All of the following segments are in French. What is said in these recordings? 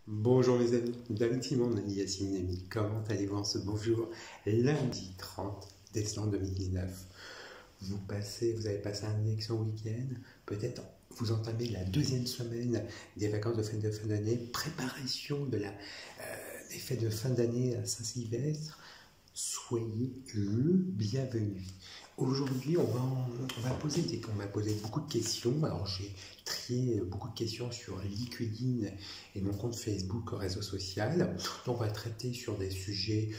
Bonjour mes amis, David Simon, Nani Yassine Nemi. Comment allez-vous en ce beau jour, lundi 30 décembre 2019? Vous avez passé un excellent week-end, peut-être vous entamez la deuxième semaine des vacances de fin d'année, préparation des fêtes de fin d'année à Saint-Sylvestre. Soyez le bienvenu. Aujourd'hui, on va poser beaucoup de questions. Alors, j'ai trié beaucoup de questions sur LinkedIn et mon compte Facebook, réseau social. Donc, on va traiter sur des sujets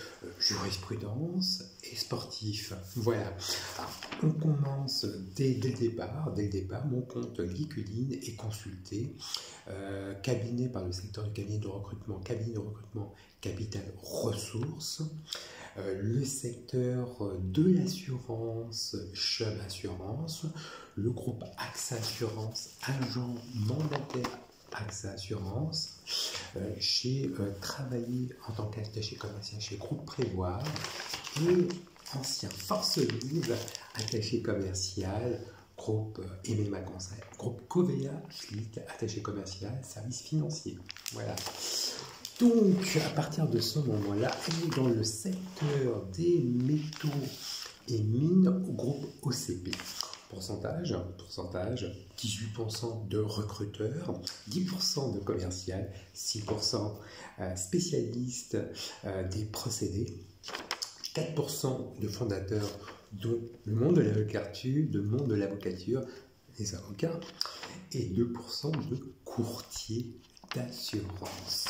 jurisprudence et sportifs. Voilà. Alors, on commence dès le départ. Dès le départ, mon compte LinkedIn est consulté. Cabinet par le secteur du cabinet de recrutement Capital Ressources. Le secteur de l'assurance, Chubb Assurance, le groupe AXA Assurance, agent mandataire AXA Assurance. J'ai travaillé en tant qu'attaché commercial chez Groupe Prévoir et ancien force vive, attaché commercial, groupe MMA Conseil, groupe Covea, attaché commercial, service financier. Voilà. Donc, à partir de ce moment-là, elle est dans le secteur des métaux et mines au groupe OCP. Pourcentage, 18% de recruteurs, 10% de commercial, 6% spécialistes des procédés, 4% de fondateurs, dont le monde de l'avocature, les avocats, et 2% de courtiers d'assurance.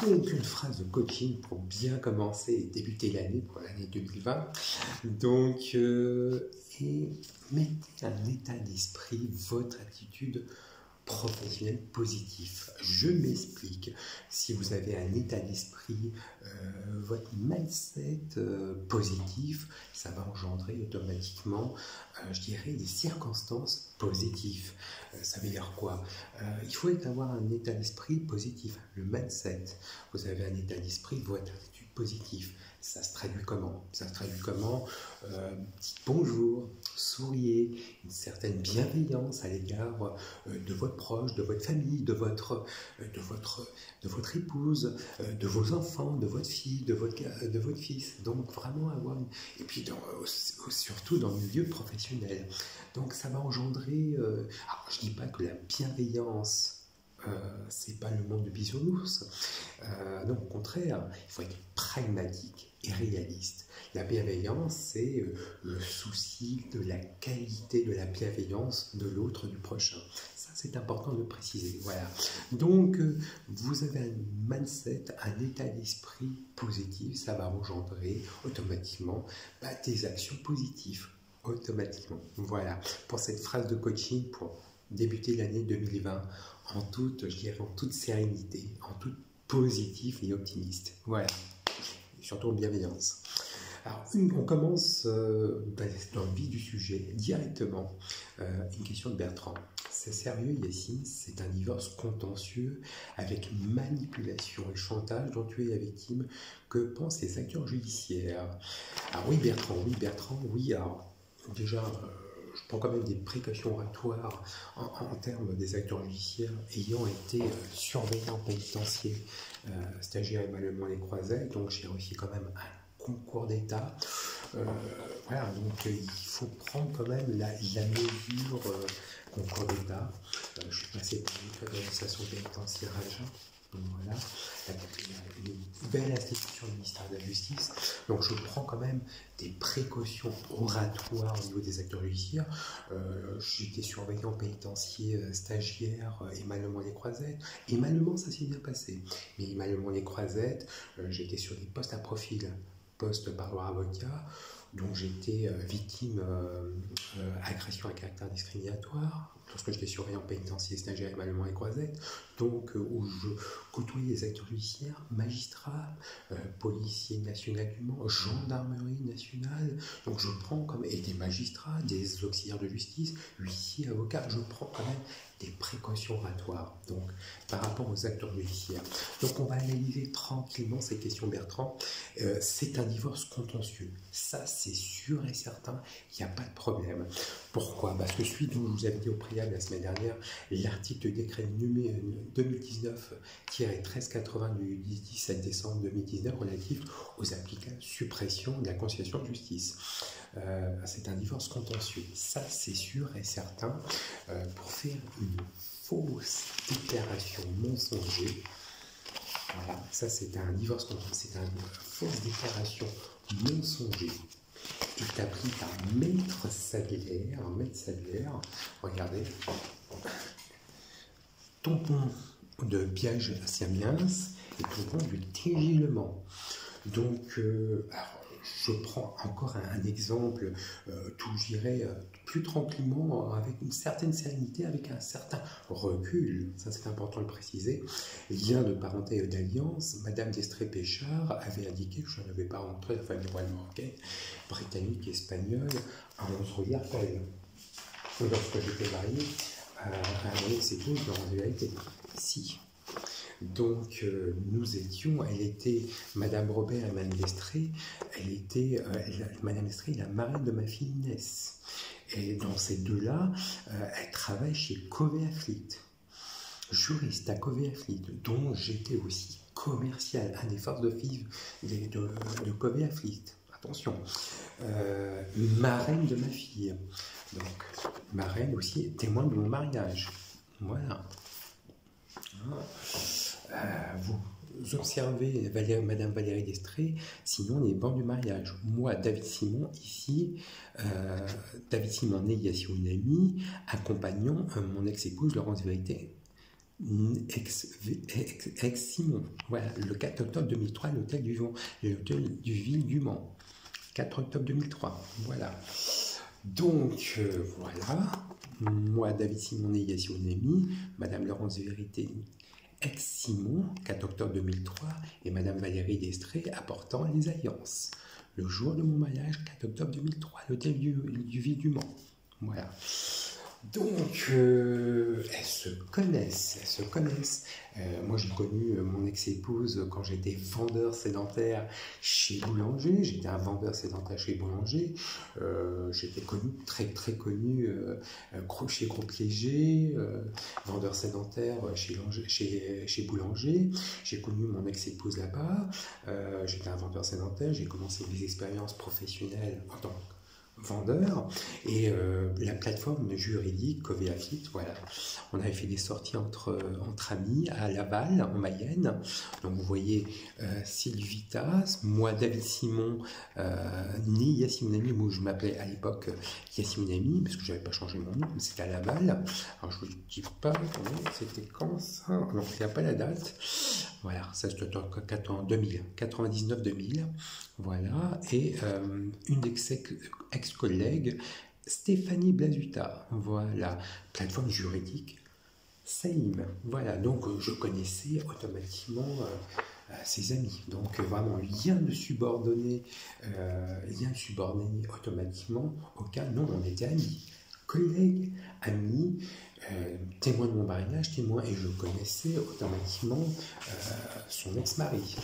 Donc, une phrase de coaching pour bien commencer et débuter l'année, pour l'année 2020. Donc, et mettez un état d'esprit, votre attitude professionnelle positif. Je m'explique. Si vous avez un état d'esprit, votre mindset positif, ça va engendrer automatiquement, je dirais, des circonstances positives. Ça veut dire quoi? Il faut avoir un état d'esprit positif, le mindset. Vous avez un état d'esprit, votre attitude positive. Ça se traduit comment? Ça se traduit comment? Dites bonjour, souriez, une certaine bienveillance à l'égard de votre proche, de votre famille, de votre épouse, de vos enfants, de votre fille, de votre fils. Donc vraiment avoir une... Et puis surtout dans le milieu professionnel. Donc ça va engendrer... Alors je ne dis pas que la bienveillance... c'est pas le monde de bisounours. Non, au contraire, il faut être pragmatique et réaliste. La bienveillance, c'est le souci de la qualité de la bienveillance de l'autre, du prochain. Ça, c'est important de préciser. Voilà. Donc, vous avez un mindset, un état d'esprit positif, ça va engendrer automatiquement des actions positives. Automatiquement. Voilà. Pour cette phrase de coaching, pour débuter l'année 2020 en toute, je dirais, en toute sérénité, en toute positif et optimiste. Voilà. Et surtout en bienveillance. Alors, on commence dans le vif du sujet, directement. Une question de Bertrand. C'est sérieux, Yassine, c'est un divorce contentieux avec manipulation et chantage dont tu es la victime. Que pensent les acteurs judiciaires? Alors oui, Bertrand, oui. Alors, déjà... je prends quand même des précautions oratoires en termes des acteurs judiciaires ayant été surveillants pénitentiaires, stagiaires émanuellement les Croisettes, donc j'ai réussi quand même un concours d'État. Voilà, donc il faut prendre quand même la mesure concours d'État. Je suis passé par une administration pénitentiaire à Agen. Donc voilà, une belle institution du ministère de la Justice. Donc je prends quand même des précautions oratoires au niveau des acteurs judiciaires. J'étais surveillant pénitentiaire stagiaire émanuellement les Croisettes. Émanuellement, ça s'est bien passé. Mais émanuellement les Croisettes, j'étais sur des postes à profil, poste parloir avocat. Donc j'étais victime agression à caractère discriminatoire lorsque j'étais surveillant pénitentiaire stagiaire émanuellement les Croisettes, donc où je côtoyais les acteurs judiciaires, magistrats, policiers nationaux du Mans, gendarmerie nationale, donc je prends comme et des magistrats, des auxiliaires de justice, huissiers, avocats, je prends quand même des précautions oratoires donc par rapport aux acteurs judiciaires. Donc on va analyser tranquillement ces questions, Bertrand. C'est un divorce contentieux, ça c'est sûr et certain, il n'y a pas de problème. Pourquoi? Parce que celui dont je vous avais dit au préalable la semaine dernière, l'article de décret 2019-1380 du 17 décembre 2019 relatif aux applications suppression de la conciliation de justice. C'est un divorce contentieux. Ça, c'est sûr et certain. Pour faire une fausse déclaration mensonger, voilà, ça c'est un divorce contentieux, c'est une fausse déclaration mensonger établi par Maître Sadler, regardez, tampon de piège à Siamiens et tampon du tégilement. Donc, alors, je prends encore un exemple, tout j'irai plus tranquillement, avec une certaine sérénité, avec un certain recul, ça c'est important de le préciser. Lien de parenté et d'alliance, Madame d'Estrée-Péchard avait indiqué que je n'avais pas rentré la famille royale marocaine, britannique, espagnole, à Montreuil-Arpel. Lorsque j'étais marié à mon ex-épouse dans la réalité. Si. Donc, nous étions, elle était, Madame Robert et Madame d'Estrée, elle était, Madame d'Estrée est la marraine de ma fille Inès. Et dans ces deux-là, elle travaille chez Covey Fleet, juriste à Covey Fleet, dont j'étais aussi commercial, un des forces de vivre de Covey Fleet. Attention, marraine de ma fille. Donc, marraine aussi, témoin de mon mariage. Voilà. Vous observez Madame Valérie d'Estrée, sinon les bancs du mariage. Moi, David Simon, ici, David Simon né Yassine Nami, accompagnant mon ex-épouse Laurence Vérité, ex-Simon. Voilà, le 4 octobre 2003, l'hôtel du Ville du Mans. 4 octobre 2003, voilà. Donc, voilà, moi, David Simon né Yassine Nami, Madame Laurence Vérité, ex-Simon, 4 octobre 2003, et Madame Valérie d'Estrée apportant les alliances. Le jour de mon mariage, 4 octobre 2003, à l'hôtel du Ville du Mans. Voilà. Donc, elles se connaissent. Moi, j'ai connu mon ex-épouse quand j'étais vendeur sédentaire chez Boulanger. J'étais un vendeur sédentaire chez Boulanger. J'étais connu, très connu, chez Groupe Léger, vendeur sédentaire chez Boulanger. J'ai connu mon ex-épouse là-bas. J'étais un vendeur sédentaire. J'ai commencé mes expériences professionnelles en tant que vendeur, et la plateforme juridique Covey Fleet, voilà, on avait fait des sorties entre amis à Laval en Mayenne. Donc vous voyez Sylvie Vitas, moi David Simon, né Yassine Nami, où je m'appelais à l'époque Yassine Nami parce que j'avais pas changé mon nom, mais c'était à Laval. Alors je vous dis pas c'était quand ça, donc il n'y a pas la date. Voilà, ça c'était en 2000, 99-2000, voilà, et une ex-collègue, Stéphanie Blazuta, voilà, plateforme juridique, Saïm, voilà, donc je connaissais automatiquement ses amis, donc vraiment lien de subordonné automatiquement, au cas, non, on était amis, collègues, amis, témoin de mon mariage, témoin, et je connaissais automatiquement son ex-mari.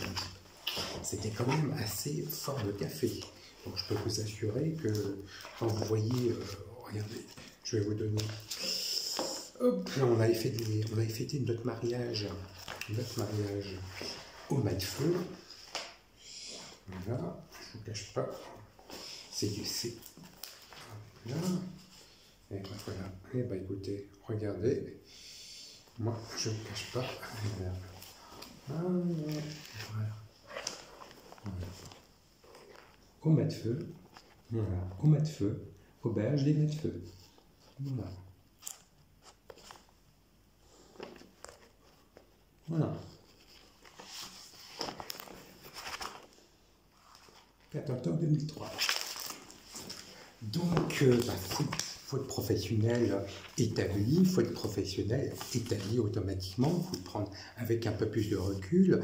C'était quand même assez fort de café. Donc je peux vous assurer que quand vous voyez, regardez, je vais vous donner. Hop, là, on avait fêté notre mariage au mat de feu. Voilà, je ne vous cache pas. C'est du C. Là. Et ben voilà. Et ben écoutez, regardez. Moi, je ne vous cache pas. Voilà. Au mat de feu, voilà, au mat de feu, auberge des mats de feu, voilà. Voilà. 4 octobre 2003. Donc, faute professionnelle établie, automatiquement, il faut le prendre avec un peu plus de recul.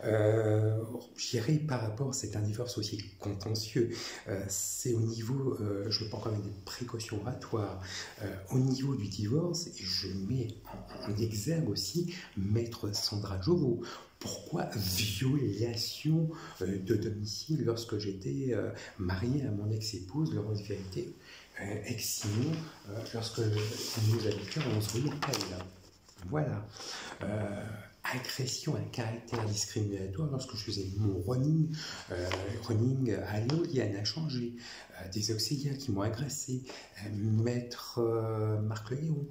Je dirais par rapport, c'est un divorce aussi contentieux, c'est au niveau, je prends quand même des précautions oratoires, au niveau du divorce, et je mets en exergue aussi Maître Sandra Jovo. Pourquoi violation de domicile lorsque j'étais marié à mon ex-épouse, Laurence Vérité, et sinon, lorsque nous habitions dans 11 rue Lequel. Voilà. Agression à caractère discriminatoire lorsque je faisais mon running, running à l'éolienne a changé, des auxiliaires qui m'ont agressé, maître Marc Léon,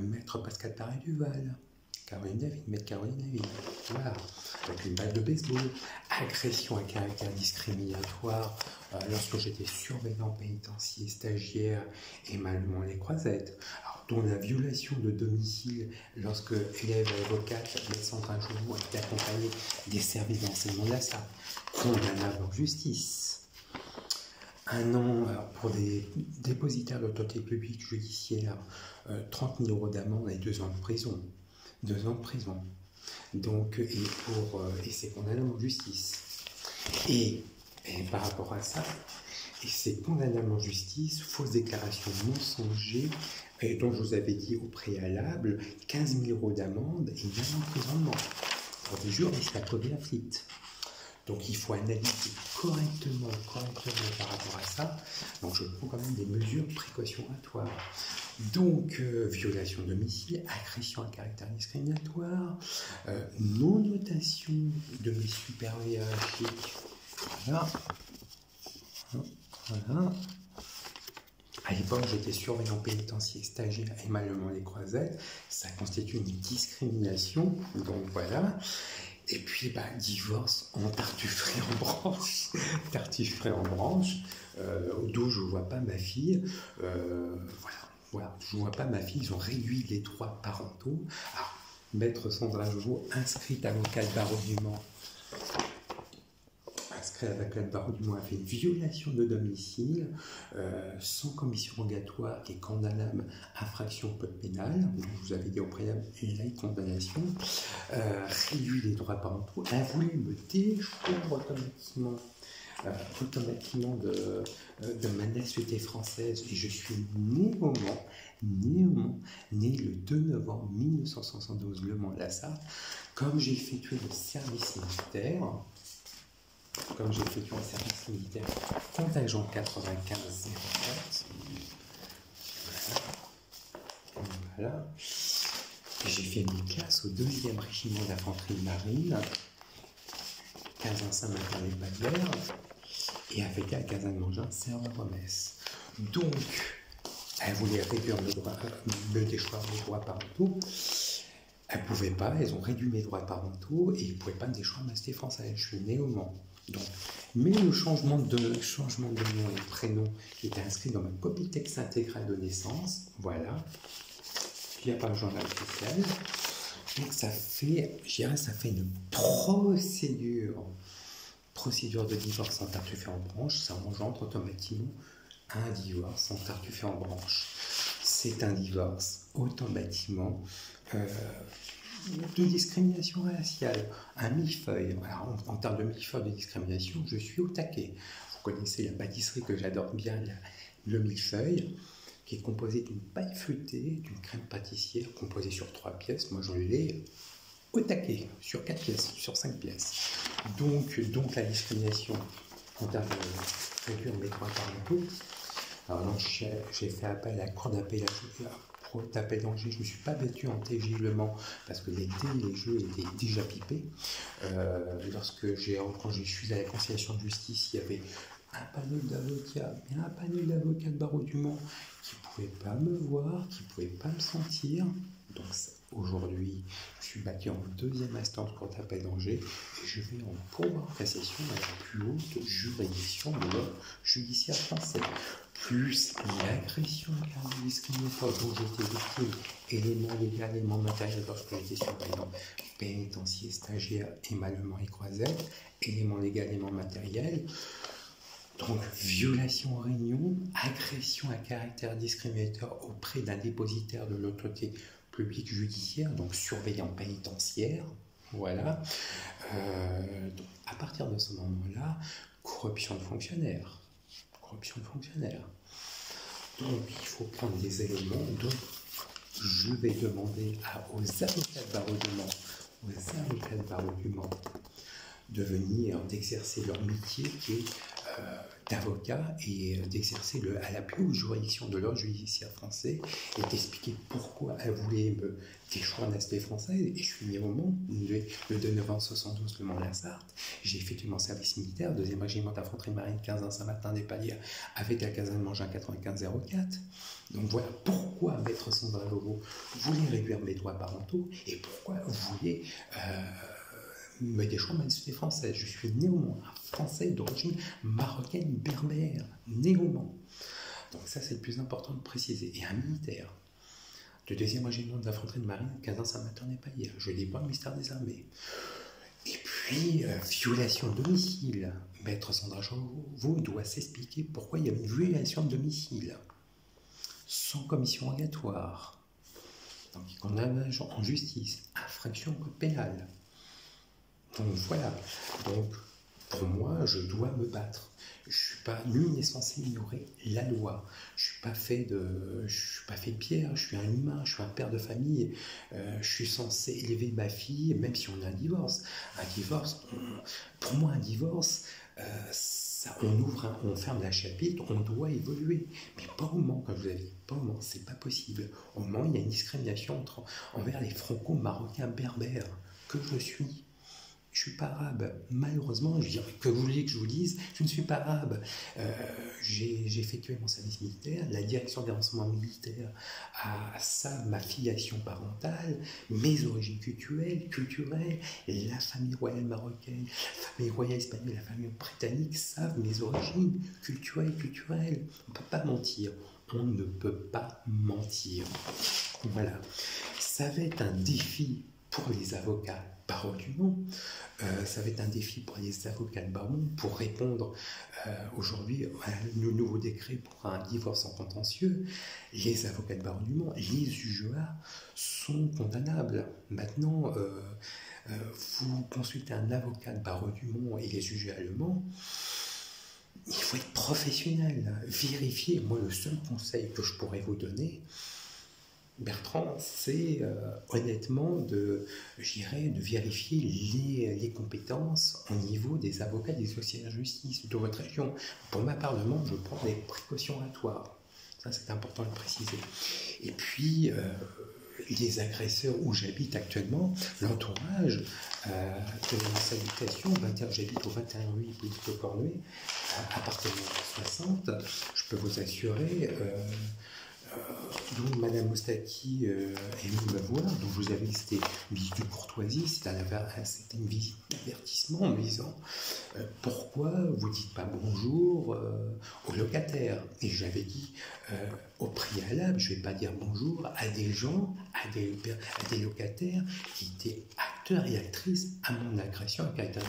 maître Pascal Paré-Duval, Caroline David, maître Caroline David, voilà, avec une balle de baseball, agression à caractère discriminatoire lorsque j'étais surveillant pénitentiaire, stagiaire et malement les Croisettes, dont la violation de domicile lorsque élève avocate laissant un jour a été accompagné des services d'enseignement de la SAP, condamnable en justice. 1 an pour des dépositaires d'autorité publique judiciaire, 30 000 € d'amende et 2 ans de prison. 2 ans de prison. Donc, et c'est condamnable en justice. Et par rapport à ça, et c'est condamnable en justice, fausse déclaration mensongère, et dont je vous avais dit au préalable, 15 000 € d'amende et 1 an d'emprisonnement pour des juristes à Kobe Afflit. Donc il faut analyser correctement par rapport à ça. Donc je prends quand même des mesures précautionnatoires. Donc violation de domicile, agression à caractère discriminatoire, non-notation de mes supérieurs hiérarchiques. Voilà. Voilà. À l'époque, j'étais surveillant pénitentiaire, stagiaire et malement les Croisettes. Ça constitue une discrimination. Donc voilà. Et puis, divorce en tartufferie en branche. Tartufferie en branche. D'où je ne vois pas ma fille. Voilà. Je ne vois pas ma fille. Ils ont réduit les droits parentaux. Alors, maître Sandra Jouvot, inscrite avocate barreau du Mans. L'avocate barreau du Mans a fait une violation de domicile sans commission rogatoire qui est condamnable infraction au code pénal. Je vous avais dit au préalable, il a une condamnation. Réduit les droits parentaux. A voulu me déchoir automatiquement de ma nationalité française. Et je suis néanmoins né le 2 novembre 1972 Le Mans-la-Sarthe. Comme j'ai effectué le service militaire, contingent 95-04. Voilà. J'ai fait mes classes au 2e régiment d'infanterie marine, Casin Saint-Martin-les-Bavières, et affecté à Casane Mangin, Serre-Romès. Donc, elle voulait réduire me déchoir mes droits parentaux. Elles ne pouvaient pas, elles ont réduit mes droits parentaux et ils ne pouvaient pas me déchoir ma cité française. Je suis né au Mans. Donc, mais le changement de nom et de prénom qui était inscrit dans ma copie texte intégrale de naissance, voilà, il n'y a pas le journal officiel. Donc ça fait, je dirais, ça fait une procédure de divorce en tartuffe en branche, ça engendre automatiquement un divorce en tartuffe en branche. C'est un divorce automatiquement de discrimination raciale, un millefeuille. Alors, en termes de millefeuille de discrimination, je suis au taquet. Vous connaissez la pâtisserie que j'adore bien, le millefeuille, qui est composé d'une paille feuilletée, d'une crème pâtissière composée sur 3 pièces. Moi, je l'ai au taquet, sur 4 pièces, sur 5 pièces. Donc la discrimination en termes de réduire mes droits parentaux. Alors donc, j'ai fait appel à la cour d'appellation pour taper d'Angers. Je ne me suis pas battu en TJ Le Mans parce que les jeux étaient déjà pipés. Quand je suis à la conciliation de justice, il y avait un panel d'avocats, mais un panel d'avocats de barreau du Mans qui ne pouvaient pas me voir, qui ne pouvaient pas me sentir. Donc aujourd'hui, je suis battu en 2e instance pour taper d'Angers et je vais en pourvoi en cassation à la plus haute juridiction de l'ordre judiciaire français. Plus l'agression discriminatoire dont j'étais victime, éléments légal, éléments matériels lorsque j'étais surveillant pénitentiaire, stagiaire, émalement et croisette, éléments légal, éléments matériels. Donc, violation en réunion, agression à caractère discriminatoire auprès d'un dépositaire de l'autorité publique judiciaire, donc surveillant pénitentiaire, voilà. Donc, à partir de ce moment-là, corruption de fonctionnaires. Donc, il faut prendre des éléments. Donc, je vais demander aux avocats de barreau du Mans, de venir, d'exercer leur métier qui est d'avocats et d'exercer à la plus haute juridiction de l'ordre judiciaire français et d'expliquer pourquoi elle voulait me déchoir l'aspect français. Et je suis né au Mans, le 2 novembre 72, le Mans-la-Sarthe. J'ai effectué mon service militaire, 2e régiment d'infanterie marine, 15 ans Saint-Martin-des-Paliers, avec la caserne Mangin 95-04. Donc voilà pourquoi Maître Sandra Lobo voulait réduire mes droits parentaux et pourquoi voulait me déchoir ma nationalité française. Je suis né au Mans, un Français d'origine marocaine berbère, né au Mans. Donc ça, c'est le plus important de préciser. Et un militaire de 2e régiment d'infanterie de marine, 15 ans Saint-Martin-des-Paliers. Je dépends le ministère des Armées. Et puis, violation de domicile. Maître Sandra Lobo doit s'expliquer pourquoi il y avait une violation de domicile sans commission rogatoire. Donc, il condamne en justice, infraction au code pénal. Donc voilà, donc pour moi, je dois me battre. Nul n'est censé ignorer la loi. Je suis pas fait de pierre, je suis un humain, je suis un père de famille. Je suis censé élever ma fille, même si on a un divorce. Pour moi, un divorce, on ferme la chapitre, on doit évoluer. Mais pas au Mans, comme je vous l'ai dit, pas au Mans, c'est pas possible. Au Mans, il y a une discrimination envers les franco-marocains berbères que je suis. Je ne suis pas arabe. Malheureusement, que vous voulez que je vous dise, je ne suis pas arabe. J'ai effectué mon service militaire. La direction des renseignements militaires a ma filiation parentale, mes origines culturelles, la famille royale marocaine, la famille royale espagnole, la famille britannique savent mes origines culturelles. On ne peut pas mentir. On ne peut pas mentir. Voilà. Ça va être un défi pour les avocats barreaux du Mans, ça va être un défi pour les avocats de barreau pour répondre aujourd'hui à le nouveau décret pour un divorce en contentieux. Les avocats de barreau du Mans, les UGA sont condamnables. Maintenant, vous consultez un avocat de barreau du Mans et les UGA le Mans, il faut être professionnel, vérifier. Moi, le seul conseil que je pourrais vous donner, Bertrand, c'est honnêtement de vérifier les compétences au niveau des avocats des sociétés de justice de votre région. Pour ma part, je prends des précautions oratoires. Ça, c'est important de le préciser. Et puis, les agresseurs où j'habite actuellement, l'entourage de ma salutation, j'habite au 21 rue Hippolyte Cornuet, appartement 60, je peux vous assurer... donc Madame Moustaki est venue me voir, donc je vous avais dit que c'était une visite de courtoisie, c'était une visite d'avertissement en me disant pourquoi vous ne dites pas bonjour aux locataires. Et j'avais dit au préalable, je ne vais pas dire bonjour à des gens, à des locataires qui étaient acteurs et actrices à mon agression à caractère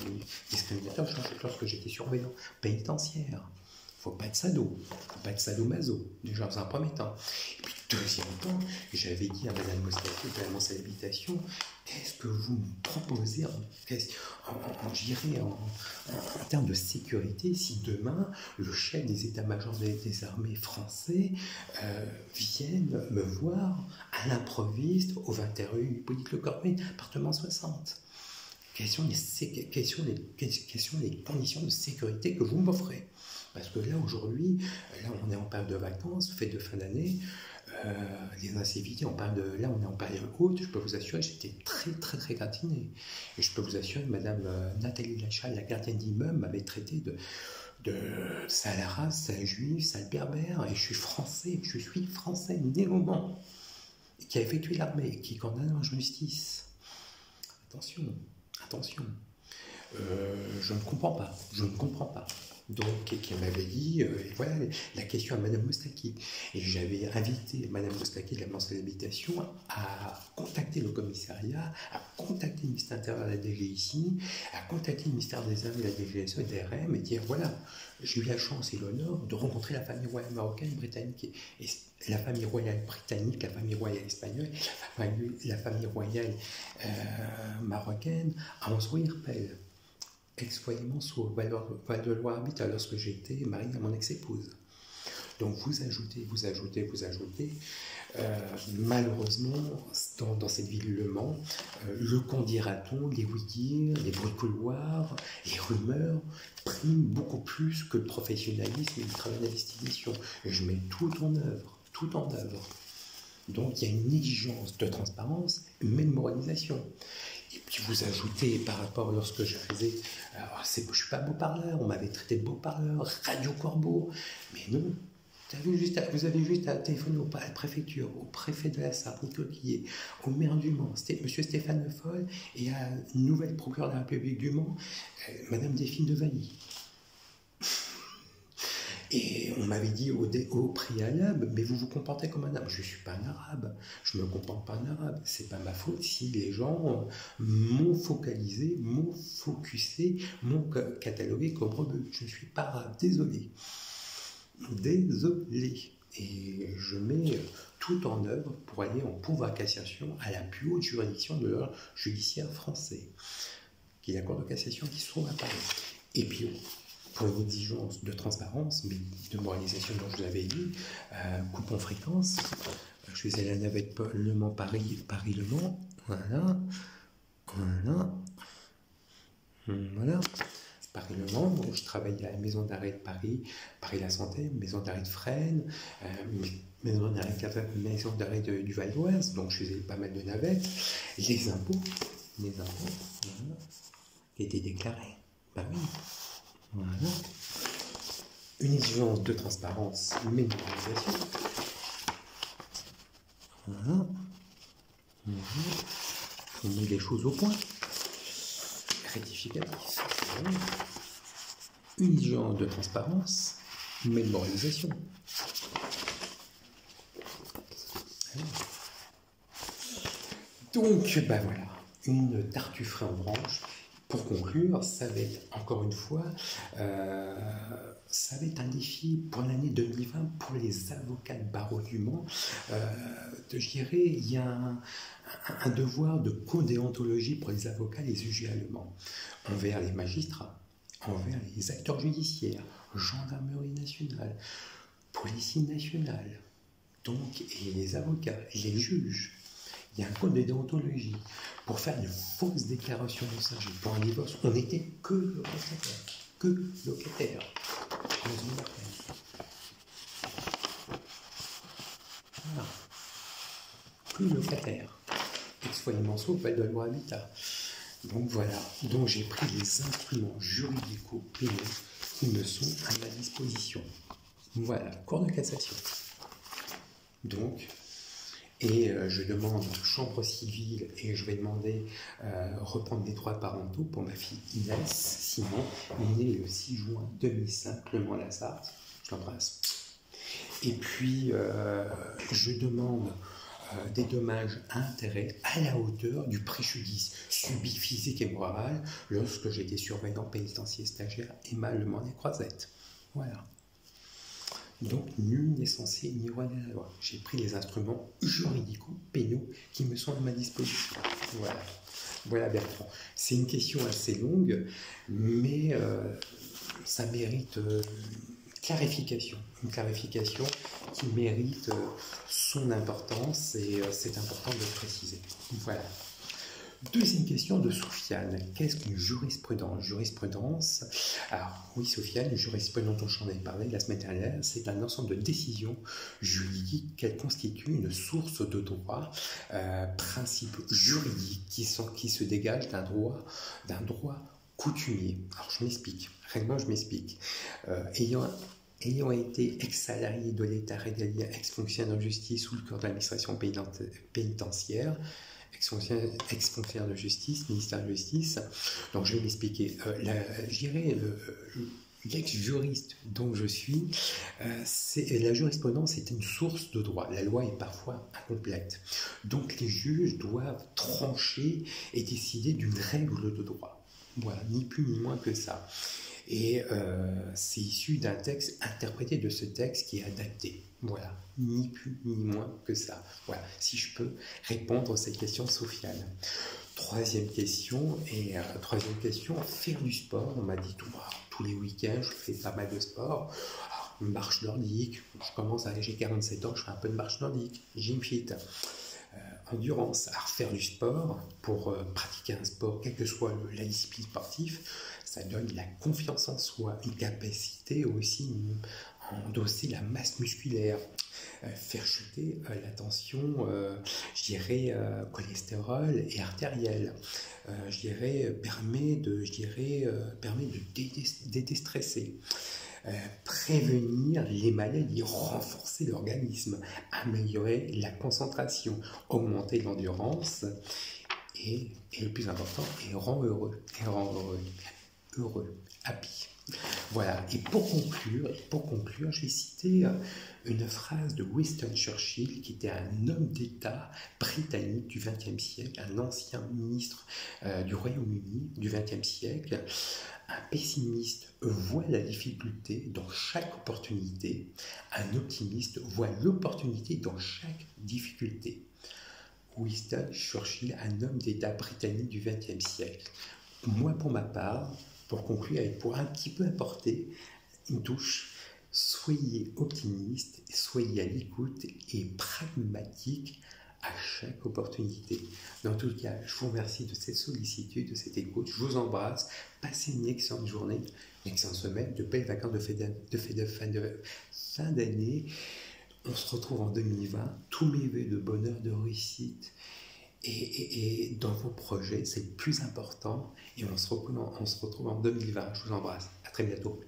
discriminateur lorsque j'étais surveillant pénitentiaire. Il ne faut pas être sado, pas être sadomaso, déjà dans un premier temps. Et puis, deuxième temps, j'avais dit à Madame Moustaki, de mon habitation, qu'est-ce que vous me proposez en termes de sécurité si demain, le chef des états-majors des armées français vienne me voir à l'improviste au 21 rue Hippolyte Cornuet, appartement 60. Quelles sont les conditions de sécurité que vous m'offrez? Parce que là, aujourd'hui, on est en période de vacances, fête de fin d'année, les incivilités, on est en période haute, je peux vous assurer, j'étais très gratiné. Et je peux vous assurer, Madame Nathalie Lachal, la gardienne d'immeuble, m'avait traité de sale race, sale juif, sale berbère, et je suis français, né au Mans, qui a effectué l'armée, qui est condamné en justice. Attention. Je ne comprends pas. Donc, qui m'avait dit, voilà la question à Madame Moustaki. Et j'avais invité Madame Moustaki de la mention d'habitation à contacter le commissariat, à contacter le ministère intérieur de la DGIC, à contacter le ministère des Armées, de la DGSE, DRM, et dire voilà, j'ai eu la chance et l'honneur de rencontrer la famille royale marocaine, britannique, et la famille royale britannique, la famille royale espagnole, la famille royale marocaine à Anse-Irpel. Ex-foyer Monceau, Val-de-Loire habitat, lorsque j'étais marié à mon ex-épouse. Donc vous ajoutez, vous ajoutez, vous ajoutez. Malheureusement, dans cette ville Le Mans, le qu'en dira-t-on, les oui-dire, les bruits de couloir, les rumeurs priment beaucoup plus que le professionnalisme et le travail d'investigation. Et je mets tout en œuvre, tout en œuvre. Donc il y a une exigence de transparence, même de moralisation. Et puis vous ajoutez par rapport lorsque je faisais, je ne suis pas beau parleur, on m'avait traité de beau parleur, Radio Corbeau, mais non. Vous avez juste à téléphoner à la préfecture, au préfet de la Sarthe, Nicolas Quillet, au maire du Mans, M. Stéphane Le Foll, et à la nouvelle procureure de la République du Mans, Mme Delphine de Vailly. Et on m'avait dit au préalable, mais vous vous comportez comme un arabe. Je ne suis pas un arabe, je ne me comporte pas un arabe. C'est pas ma faute si les gens m'ont focalisé, m'ont focusé, m'ont catalogué comme rebeu. Je ne suis pas arabe, désolé. Désolé. Et je mets tout en œuvre pour aller en pouvoir cassation à la plus haute juridiction de l'ordre judiciaire français, qui est la Cour de cassation qui se trouve à Paris. Et puis, pour une exigence de transparence, mais de moralisation dont je vous avais dit, coupons fréquence. Je faisais la navette Le Mans Paris, Paris Le Mans. Voilà. Voilà. Voilà. Paris Le Mans, je travaillais à la maison d'arrêt de Paris, Paris La Santé, maison d'arrêt de Fresnes, maison d'arrêt du Val d'Oise, donc je faisais pas mal de navettes. Les impôts, voilà, qui étaient déclarés. Ben oui, voilà. Une exigence de transparence, mais de moralisation. Voilà. On met les choses au point. Rectificatif. Une exigence de transparence, mais de moralisation. Donc, ben voilà, une tartufferie en branche. Pour conclure, ça va être, encore une fois, ça va être un défi pour l'année 2020 pour les avocats de barreau du Mans. Je dirais, il y a un devoir de codéontologie pour les avocats, les UG allemands, envers les magistrats, envers les acteurs judiciaires, gendarmerie nationale, police nationale, donc, et les avocats, et les juges. Il y a un code de déontologie. Pour faire une fausse déclaration de messager pour un divorce, on n'était que locataire. Que locataire. Voilà. Que locataire. Ex-foyer sauf de la loi Habitat. Donc voilà. Donc j'ai pris les instruments juridico-pénaux qui me sont à ma disposition. Voilà. Cour de cassation. Donc. Et je demande chambre civile et je vais demander reprendre les droits parentaux pour ma fille Inès Simon, née le 6 juin 2005, Le Mans-la-Sarthe. Je l'embrasse. Et puis je demande des dommages à intérêt à la hauteur du préjudice subi physique et moral lorsque j'étais surveillant pénitentiaire stagiaire Emma Le Mans-les-Croisettes. Voilà. Donc, nul n'est censé ignorer la loi. J'ai pris les instruments juridico-pénaux qui me sont à ma disposition. Voilà. Voilà, Bertrand. C'est une question assez longue, mais ça mérite clarification. Une clarification qui mérite son importance et c'est important de le préciser. Voilà. Deuxième question de Soufiane. Qu'est-ce qu'une jurisprudence? Jurisprudence, alors oui Soufiane, une jurisprudence dont j'en ai parlé la semaine dernière, c'est un ensemble de décisions juridiques qu'elle constitue une source de droit, principes juridiques qui se dégagent d'un droit coutumier. Alors je m'explique, réellement je m'explique. Ayant été ex-salarié de l'État régalien, ex-fonctionnaire de justice ou le corps d'administration pénitentiaire, ex-fonctionnaire de justice, ministère de justice. Donc je vais m'expliquer. L'ex-juriste dont je suis, la jurisprudence est une source de droit. La loi est parfois incomplète. Donc les juges doivent trancher et décider d'une règle de droit. Voilà, ni plus ni moins que ça. Et c'est issu d'un texte interprété de ce texte qui est adapté. Voilà, ni plus ni moins que ça. Voilà, si je peux répondre à cette question, Sofiane. Troisième question, faire du sport. On m'a dit tous les week-ends, je fais pas mal de sport. Alors, marche nordique, j'ai 47 ans, je fais un peu de marche nordique, gym fit, endurance, à refaire du sport, pour pratiquer un sport, quelle que soit la discipline sportive, ça donne la confiance en soi, une capacité aussi à endosser la masse musculaire, faire chuter la tension, je dirais, cholestérol et artérielle. Je dirais, permet de déstresser. Prévenir les maladies, renforcer l'organisme, améliorer la concentration, augmenter l'endurance et le plus important, et rend heureux, happy. Voilà, et pour conclure, je vais citer une phrase de Winston Churchill, qui était un homme d'État britannique du XXe siècle, un ancien ministre du Royaume-Uni du XXe siècle. Un pessimiste voit la difficulté dans chaque opportunité, un optimiste voit l'opportunité dans chaque difficulté. Winston Churchill, un homme d'État britannique du XXe siècle. Moi, pour ma part, pour conclure, et pour un petit peu apporter une touche, soyez optimiste, soyez à l'écoute et pragmatique à chaque opportunité. Dans tout cas, je vous remercie de cette sollicitude, de cette écoute. Je vous embrasse. Passez une excellente journée, une excellente semaine, de belles vacances de fin d'année. On se retrouve en 2020. Tous mes vœux de bonheur, de réussite. Et dans vos projets, c'est le plus important. Et on se retrouve en 2020. Je vous embrasse. À très bientôt.